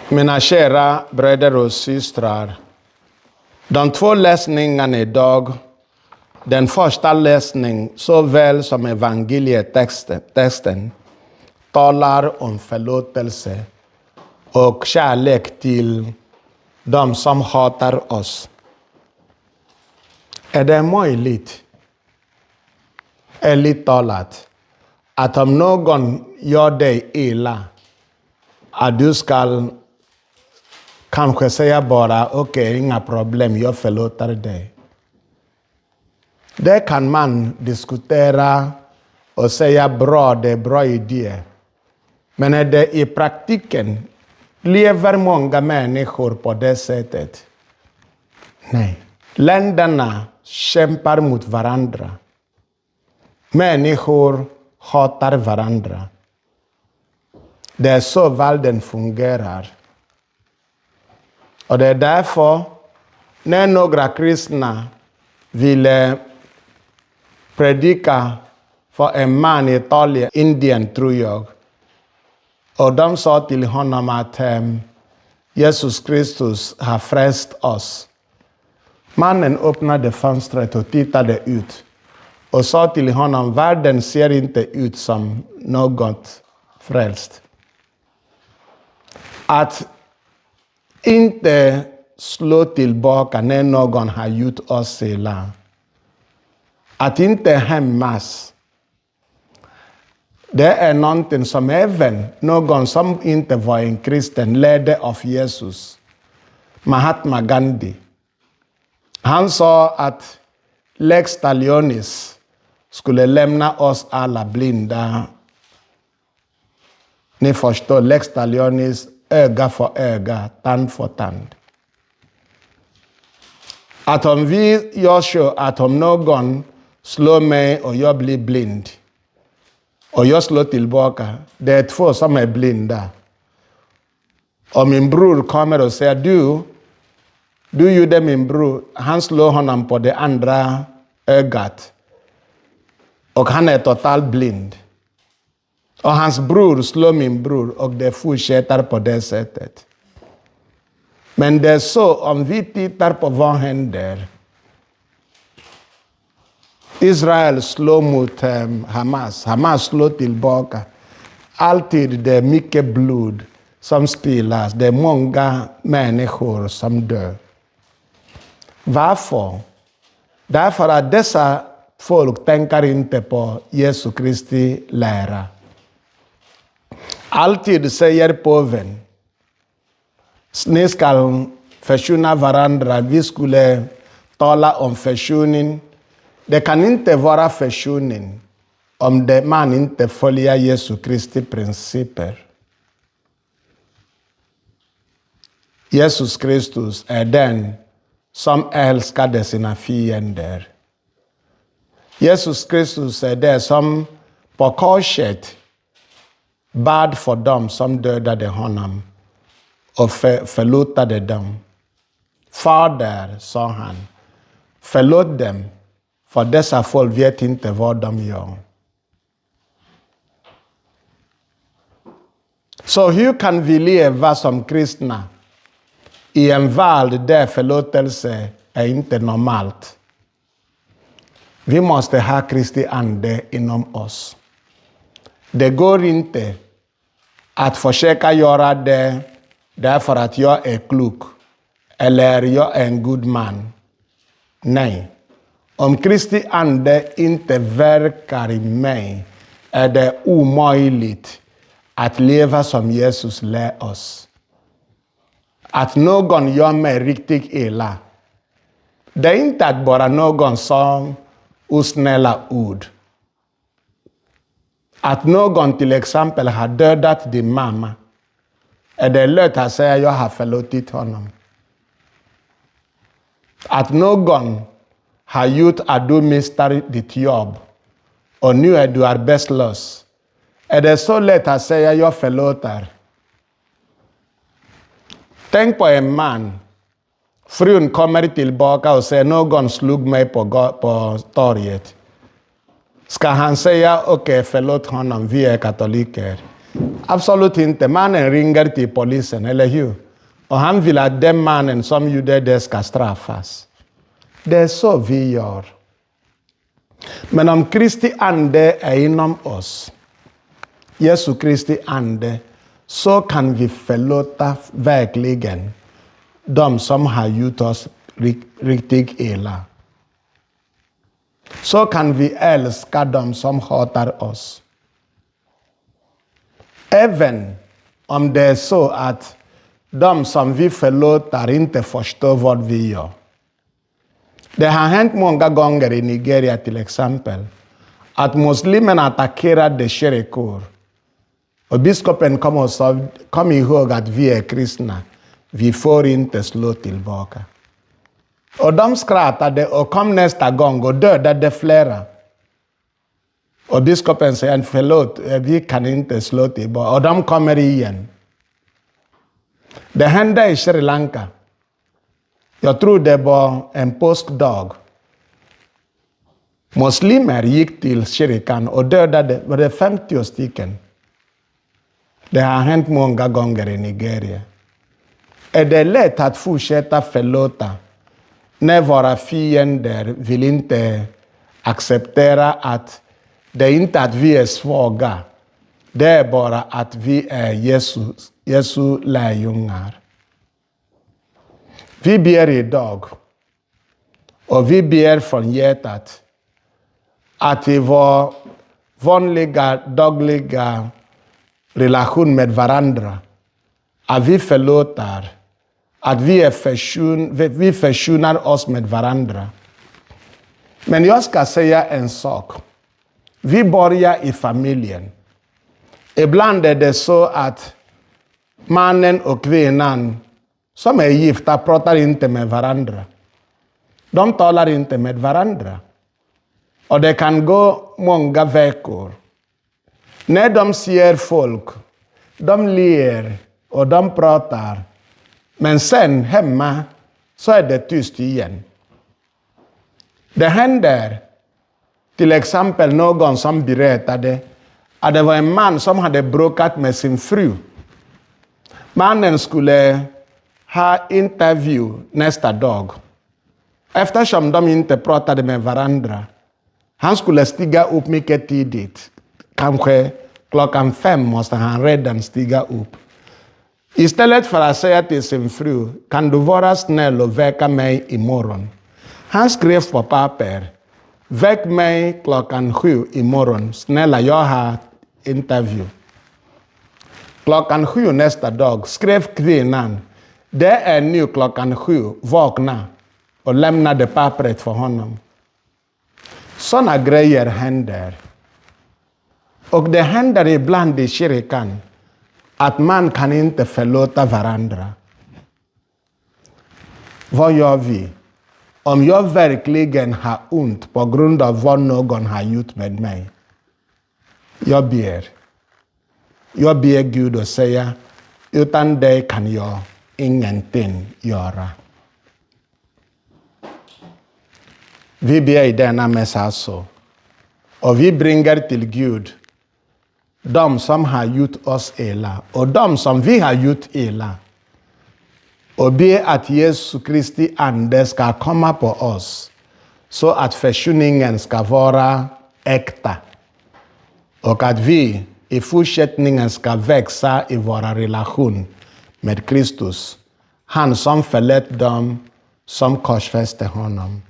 Mina kära bröder och systrar. De två läsningarna idag, den första läsning såväl som evangelietexten talar om förlåtelse och kärlek till de som hatar oss. Är det möjligt, ärligt talat, att om någon gör dig illa, att du ska kanske säga bara okej, inga problem, jag förlåter dig. Det kan man diskutera och säga bra, det är bra idé. Men är det i praktiken, lever många människor på det sättet? Nej. Länderna kämpar mot varandra. Människor hatar varandra. Det är så världen fungerar. Och det är därför, när några kristna ville predika för en man i Italien, Indien tror jag. Och de sa till honom att Jesus Kristus har frälst oss. Mannen öppnade fönstret och tittade ut. Och sa till honom, världen ser inte ut som något frälst. Att inte slå tillbaka när någon har gjort oss illa. Att inte hämmas. Det är någonting som även någon som inte var en kristen lärde av Jesus. Mahatma Gandhi. Han sa att lex talionis skulle lämna oss alla blinda. Ni förstår, lex talionis, öga för öga, tand för tand. Att om vi gör så att om någon slår mig och jag blir blind och jag slår tillbaka, det är två som är blinda. Och min bror kommer och säger, du gjorde min bror, han slår honom på det andra ögat. Och han är totalt blind. Och hans bror slår min bror och det fortsätter på det sättet. Men det är så, om vi tittar på vad händer. Israel slår mot Hamas. Hamas slår tillbaka. Alltid det är mycket blod som spillas. Det är många människor som dör. Varför? Därför att dessa folk tänker inte på Jesu Kristi lära. Alltid säger påven, ni ska försona varandra, vi skulle tala om försoning. Det kan inte vara försoning om man inte följer Jesu Kristi principer. Jesus Kristus är den som älskade sina fiender. Jesus Kristus är den som på korset bad för dem som dödade honom och förlåtade dem. Fader, sa han, förlåt dem, för dessa folk vet inte vad de gör. Så hur kan vi leva som kristna i en värld där förlåtelse är inte normalt? Vi måste ha Kristi ande inom oss. Det går inte att försöka göra det därför att jag är klok eller jag är en god man. Nej. Om Kristi ande inte verkar i mig är det omöjligt att leva som Jesus lär oss. Att någon gör mig riktigt illa. Det är inte att bara någon sa osnälla ord. Att någon till exempel har dödat din mamma. Är det lätt att säga jag har förlåtit honom. Att någon har gjort att du mister ditt jobb och nu är du arbetslös. Är det så lätt att säga jag förlåter? Tänk på en man. Frun kommer tillbaka och säger någon slog mig på torget. Ska han säga okej, förlåt honom, vi är katoliker. Absolut inte. Mannen ringer till polisen, eller hur? Och han vill att den mannen som gjorde det ska straffas. Det är så vi gör. Men om Kristi ande är inom oss, Jesu Kristi ande, så kan vi förlåta verkligen de som har gjort oss riktigt illa. Så kan vi älska de som hatar oss. Även om det är så att de som vi förlåter inte förstår vad vi gör. Det har hänt många gånger i Nigeria till exempel att muslimerna attackerade kyrkor. Och biskopen kom och sa, kom ihåg att vi är kristna. Vi får inte slå tillbaka. Och de skrattade och kom nästa gång och dödade flera. Och biskopen säger, förlåt, vi kan inte slå tillbaka. Och de kommer igen. Det hände i Sri Lanka. Jag tror det var en påskdag. Muslimer gick till kyrkan och dödade, var det 50 stycken. Det har hänt många gånger i Nigeria. Är det lätt att fortsätta förlåta när våra fiender vill inte acceptera att det är inte att vi är svaga. Det är bara att vi är Jesu lärjungar. Vi ber idag och vi ber från hjärtat att i vår vanliga dagliga relation med varandra att vi förlåter, att vi försonar oss med varandra. Men jag ska säga en sak. Vi börjar i familjen. Ibland är det så att mannen och kvinnan som är gifta pratar inte med varandra. De talar inte med varandra. Och det kan gå många veckor. När de ser folk, de ler och de pratar. Men sen hemma så är det tyst igen. Det händer till exempel någon som berättade att det var en man som hade bråkat med sin fru. Mannen skulle ha intervju nästa dag. Eftersom de inte pratade med varandra. Han skulle stiga upp mycket tidigt. Kanske 5:00 måste han redan stiga upp. Istället för att säga till sin fru, kan du vara snäll och väcka mig imorgon? Han skrev på papper, väck mig 7:00 imorgon. Snälla, jag har intervju. 7:00 nästa dag skrev kvinnan, det är nu 7:00, vakna och lämnade pappret för honom. Sådana grejer händer. Och det händer ibland i kyrkan att man kan inte förlåta varandra. Vad gör vi? Om jag verkligen har ont på grund av vad någon har gjort med mig. Jag ber Gud och säger, utan dig kan jag ingenting göra. Vi ber i denna mässa alltså. Och vi bringar till Gud de som har gjort oss illa och de som vi har gjort illa. Och ber att Jesu Kristi ande ska komma på oss så att försoningen ska vara äkta. Och att vi i fortsättningen ska växa i våra relation med Kristus. Han som förlät dem som korsfäste honom.